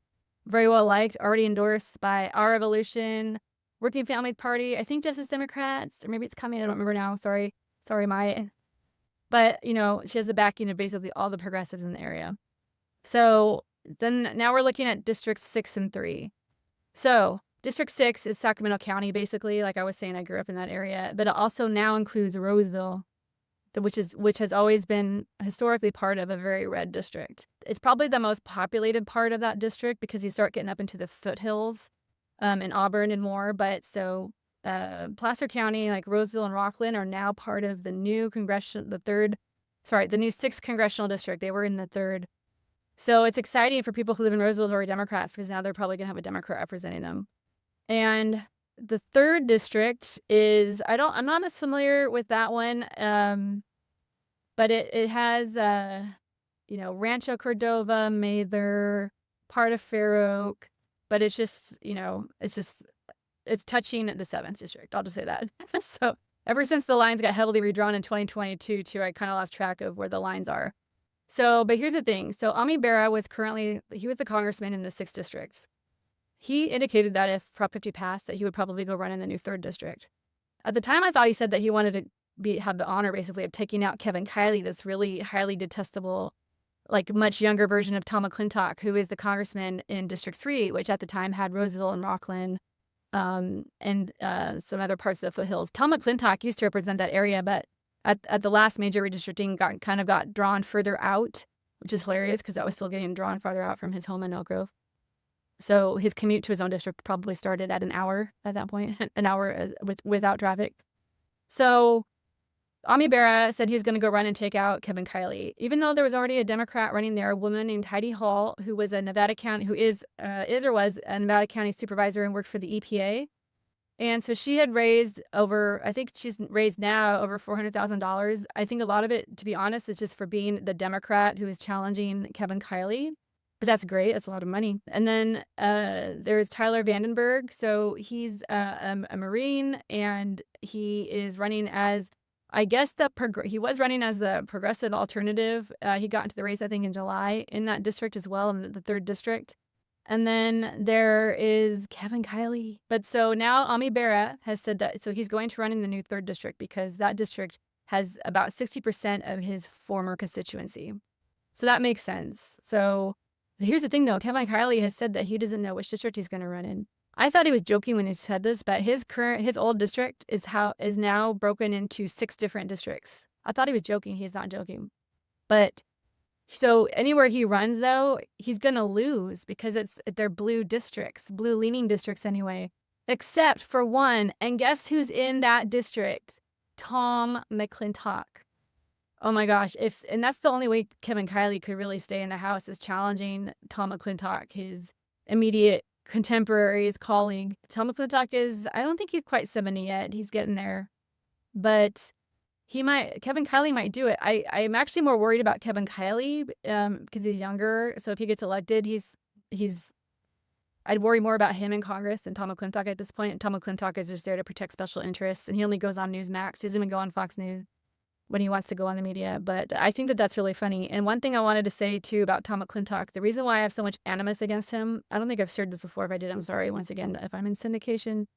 Very well liked, already endorsed by Our Revolution, Working Family Party, I think Justice Democrats, or maybe it's coming, I don't remember now, sorry, Mai. But, she has the backing of basically all the progressives in the area. So then now we're looking at Districts 6 and 3. So District 6 is Sacramento County, basically. Like I was saying, I grew up in that area. But it also now includes Roseville, which has always been historically part of a very red district. It's probably the most populated part of that district because you start getting up into the foothills in Auburn and more. But so Placer County, like Roseville and Rockland, are now part of the new new 6th congressional district. They were in the 3rd. So it's exciting for people who live in Roseville who are Democrats because now they're probably going to have a Democrat representing them. And the 3rd district is, I'm not as familiar with that one, but it has, Rancho Cordova, Mather, part of Fair Oak, but it's just, it's touching the 7th district. I'll just say that. So ever since the lines got heavily redrawn in 2022 too, I kind of lost track of where the lines are. So, but here's the thing. So Ami Bera was the congressman in the 6th district. He indicated that if Prop 50 passed, that he would probably go run in the new 3rd district. At the time, I thought he said that he wanted to have the honor, basically, of taking out Kevin Kiley, this really highly detestable, like much younger version of Tom McClintock, who is the congressman in District 3, which at the time had Roseville and Rockland, and some other parts of the foothills. Tom McClintock used to represent that area, but at the last major redistricting got drawn further out, which is hilarious because that was still getting drawn farther out from his home in Elk Grove. So his commute to his own district probably started at an hour at that point, an hour without traffic. So Ami Bera said he's going to go run and take out Kevin Kiley, even though there was already a Democrat running there, a woman named Heidi Hall, who was a Nevada County, who was a Nevada County supervisor and worked for the EPA. And so she had raised I think she's raised now over $400,000. I think a lot of it, to be honest, is just for being the Democrat who is challenging Kevin Kiley. But that's great. That's a lot of money. And then there's Tyler Vandenberg. So he's a Marine, and he is running as, I guess, he was running as the progressive alternative. He got into the race, I think, in July in that district as well, in the 3rd district. And then there is Kevin Kiley. But so now Ami Bera has said that, so he's going to run in the new 3rd district because that district has about 60% of his former constituency. So that makes sense. So here's the thing, though. Kevin Kiley has said that he doesn't know which district he's going to run in. I thought he was joking when he said this, but his old district is now broken into 6 different districts. I thought he was joking. He's not joking. But so anywhere he runs, though, he's going to lose because they're blue districts, blue leaning districts anyway, except for one. And guess who's in that district? Tom McClintock. Oh my gosh. And that's the only way Kevin Kiley could really stay in the House, is challenging Tom McClintock, his immediate contemporary, his colleague. Tom McClintock I don't think he's quite 70 yet. He's getting there. But Kevin Kiley might do it. I'm actually more worried about Kevin Kiley because he's younger. So if he gets elected, I'd worry more about him in Congress than Tom McClintock at this point. Tom McClintock is just there to protect special interests, and he only goes on Newsmax. He doesn't even go on Fox News when he wants to go on the media. But I think that that's really funny. And one thing I wanted to say, too, about Tom McClintock, the reason why I have so much animus against him, I don't think I've shared this before. If I did, I'm sorry once again if I'm in syndication.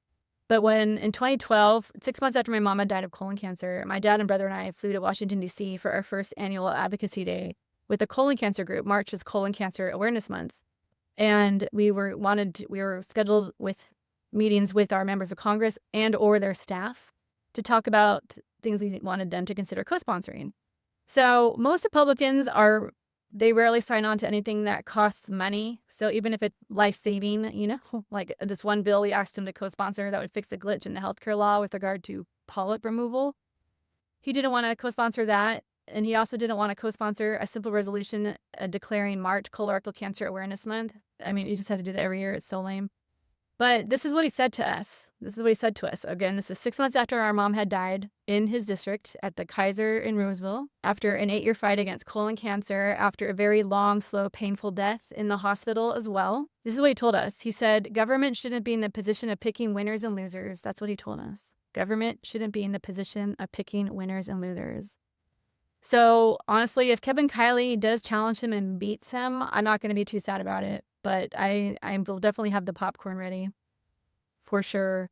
But when in 2012, 6 months after my mom had died of colon cancer, my dad and brother and I flew to Washington, D.C. for our first annual advocacy day with the colon cancer group. March is Colon Cancer Awareness Month. And we were scheduled with meetings with our members of Congress and or their staff to talk about things we wanted them to consider co-sponsoring. So most Republicans they rarely sign on to anything that costs money. So even if it's life-saving, like this one bill we asked him to co-sponsor that would fix a glitch in the healthcare law with regard to polyp removal, he didn't want to co-sponsor that. And he also didn't want to co-sponsor a simple resolution declaring March Colorectal Cancer Awareness Month. I mean, you just have to do that every year. It's so lame. But this is what he said to us. Again, this is 6 months after our mom had died in his district at the Kaiser in Roseville, after an 8-year fight against colon cancer, after a very long, slow, painful death in the hospital as well. This is what he told us. He said, government shouldn't be in the position of picking winners and losers. That's what he told us. Government shouldn't be in the position of picking winners and losers. So honestly, if Kevin Kiley does challenge him and beats him, I'm not going to be too sad about it. But I will definitely have the popcorn ready for sure.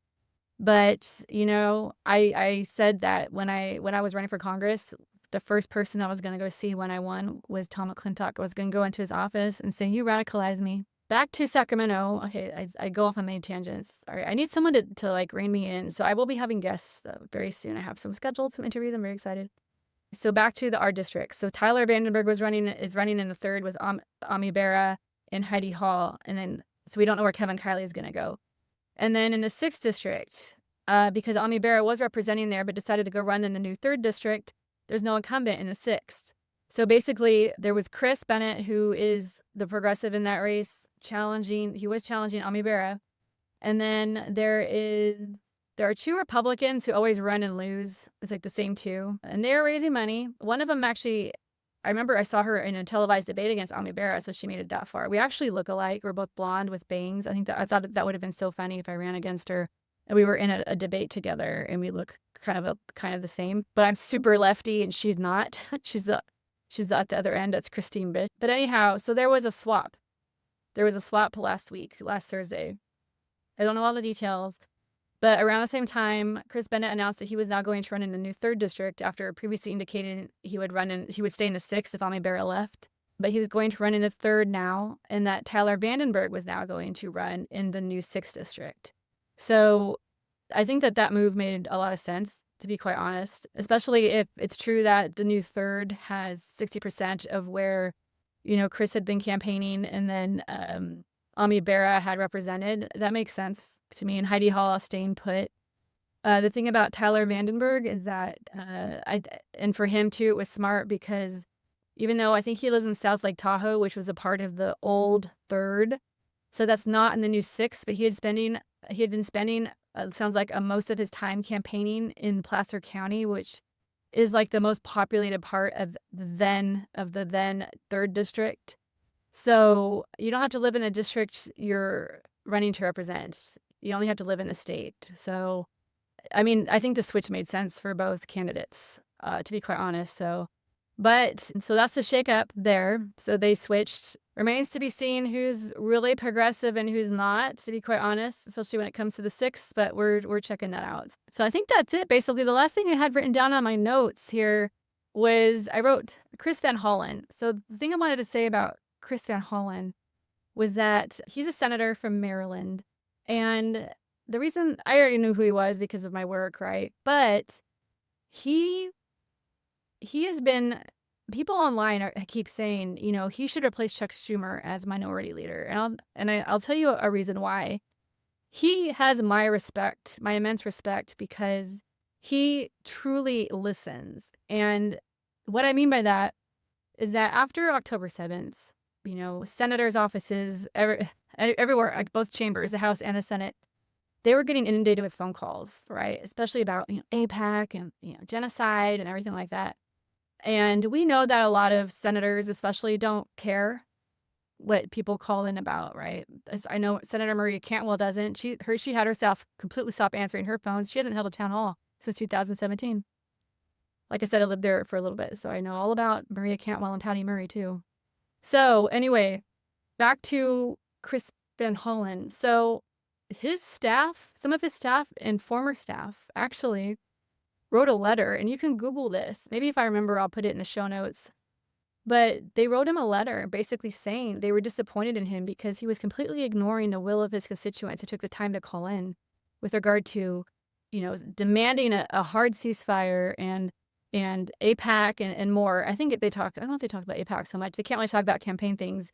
But I said that when I was running for Congress, the first person I was going to go see when I won was Tom McClintock. I was going to go into his office and say, "You radicalized me." Back to Sacramento. Okay, I go off on many tangents. All right, I need someone to like rein me in. So I will be having guests very soon. I have some scheduled, some interviews. I'm very excited. So back to our district. So Tyler Vandenberg is running in the third with Ami Bera and Heidi Hall. And then, so we don't know where Kevin Kiley is going to go. And then in the 6th district, because Ami Bera was representing there but decided to go run in the new 3rd district, there's no incumbent in the 6th. So basically, there was Chris Bennett, who is the progressive in that race, he was challenging Ami Bera. And then there are 2 Republicans who always run and lose. It's like the same 2. And they're raising money. One of them actually, I remember I saw her in a televised debate against Ami Bera, so she made it that far. We actually look alike. We're both blonde with bangs. I thought that would have been so funny if I ran against her and we were in a debate together and we look kind of the same. But I'm super lefty and she's not. she's at the other end. That's Christine Bitt. But anyhow, so there was a swap. There was a swap last Thursday. I don't know all the details. But around the same time, Chris Bennett announced that he was now going to run in the new 3rd district after previously indicating he would stay in the 6th if Ami Bera left. But he was going to run in the 3rd now, and that Tyler Vandenberg was now going to run in the new 6th district. So I think that move made a lot of sense, to be quite honest, especially if it's true that the new 3rd has 60% of where, Chris had been campaigning and then Ami Bera had represented. That makes sense to me. And Heidi Hall staying put. The thing about Tyler Vandenberg is that, and for him too, it was smart because even though I think he lives in South Lake Tahoe, which was a part of the old 3rd, so that's not in the new 6th, but he had been spending, sounds like most of his time campaigning in Placer County, which is like the most populated part of the then 3rd district. So you don't have to live in a district you're running to represent. You only have to live in the state. So, I mean, I think the switch made sense for both candidates, to be quite honest. So that's the shakeup there. So they switched. Remains to be seen who's really progressive and who's not, to be quite honest, especially when it comes to the 6th, but we're checking that out. So I think that's it. Basically, the last thing I had written down on my notes here was I wrote Chris Van Hollen. So the thing I wanted to say about Chris Van Hollen was that he's a senator from Maryland. And the reason I already knew who he was because of my work, right? But he has been, people online keep saying, he should replace Chuck Schumer as minority leader. And I'll tell you a reason why. He has my respect, my immense respect, because he truly listens. And what I mean by that is that after October 7th, senators' offices, everywhere, like both chambers, the House and the Senate, they were getting inundated with phone calls, right? Especially about, AIPAC and, genocide and everything like that. And we know that a lot of senators especially don't care what people call in about, right? I know Senator Maria Cantwell doesn't. She had herself completely stop answering her phones. She hasn't held a town hall since 2017. Like I said, I lived there for a little bit, so I know all about Maria Cantwell and Patty Murray too. So anyway, back to Chris Van Hollen. So some of his staff and former staff actually wrote a letter, and you can Google this. Maybe if I remember, I'll put it in the show notes. But they wrote him a letter basically saying they were disappointed in him because he was completely ignoring the will of his constituents who took the time to call in with regard to, demanding a hard ceasefire and AIPAC and more. I don't know if they talked about AIPAC so much. They can't really talk about campaign things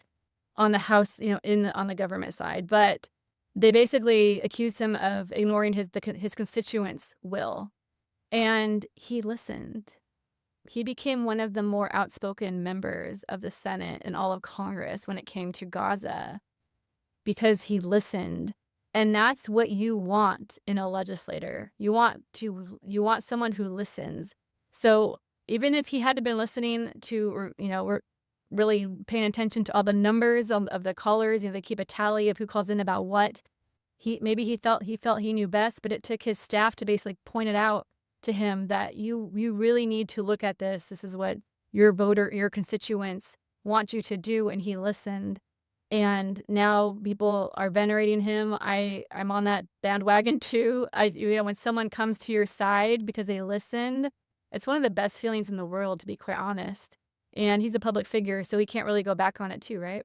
on the House, on the government side. But they basically accused him of ignoring his constituents' will. And he listened. He became one of the more outspoken members of the Senate and all of Congress when it came to Gaza because he listened. And that's what you want in a legislator. You want someone who listens. So even if he had been listening to, or really paying attention to all the numbers of the callers, they keep a tally of who calls in about what. he felt he knew best, but it took his staff to basically point it out to him that you really need to look at this. This is what your constituents want you to do, and he listened. And now people are venerating him. I'm on that bandwagon too. When someone comes to your side because they listened, it's one of the best feelings in the world, to be quite honest. And he's a public figure, so he can't really go back on it too, right?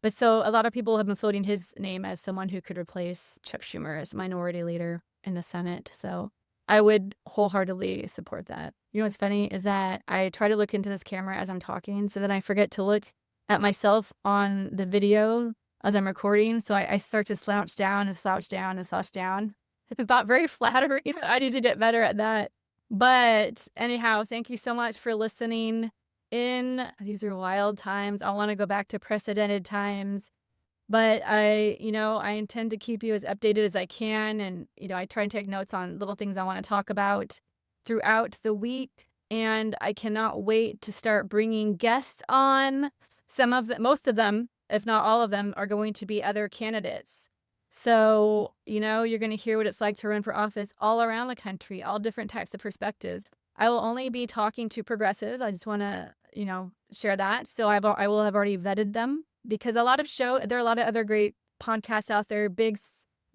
But so a lot of people have been floating his name as someone who could replace Chuck Schumer as minority leader in the Senate. So I would wholeheartedly support that. You know what's funny is that I try to look into this camera as I'm talking, so then I forget to look at myself on the video as I'm recording. So I start to slouch down and slouch down and slouch down. It's not very flattering. I need to get better at that. But anyhow, thank you so much for listening in. These are wild times. I want to go back to precedented times. But I intend to keep you as updated as I can. And, I try and take notes on little things I want to talk about throughout the week. And I cannot wait to start bringing guests on. Most of them, if not all of them, are going to be other candidates. So, you're going to hear what it's like to run for office all around the country, all different types of perspectives. I will only be talking to progressives. I just want to, share that. So I will have already vetted them, because there are a lot of other great podcasts out there, big,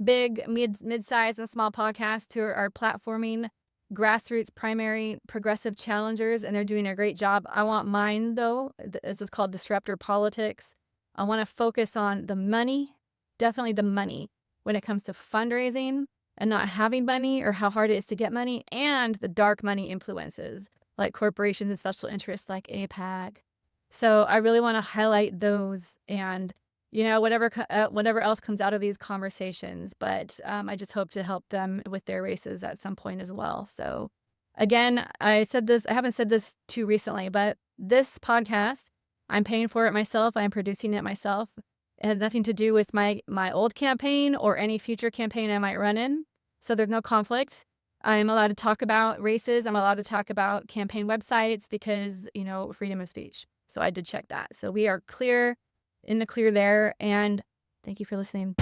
mid-sized and small podcasts who are platforming grassroots primary progressive challengers, and they're doing a great job. I want mine, though. This is called Disruptor Politics. I want to focus on the money, definitely the money, when it comes to fundraising and not having money, or how hard it is to get money, and the dark money influences like corporations and special interests like APAC. So I really want to highlight those, and whatever else comes out of these conversations. But I just hope to help them with their races at some point as well. So again, I haven't said this too recently, but this podcast, I'm paying for it myself. I'm producing it myself. It has nothing to do with my old campaign or any future campaign I might run in. So there's no conflict. I'm allowed to talk about races. I'm allowed to talk about campaign websites because, freedom of speech. So I did check that. So we are in the clear there. And thank you for listening.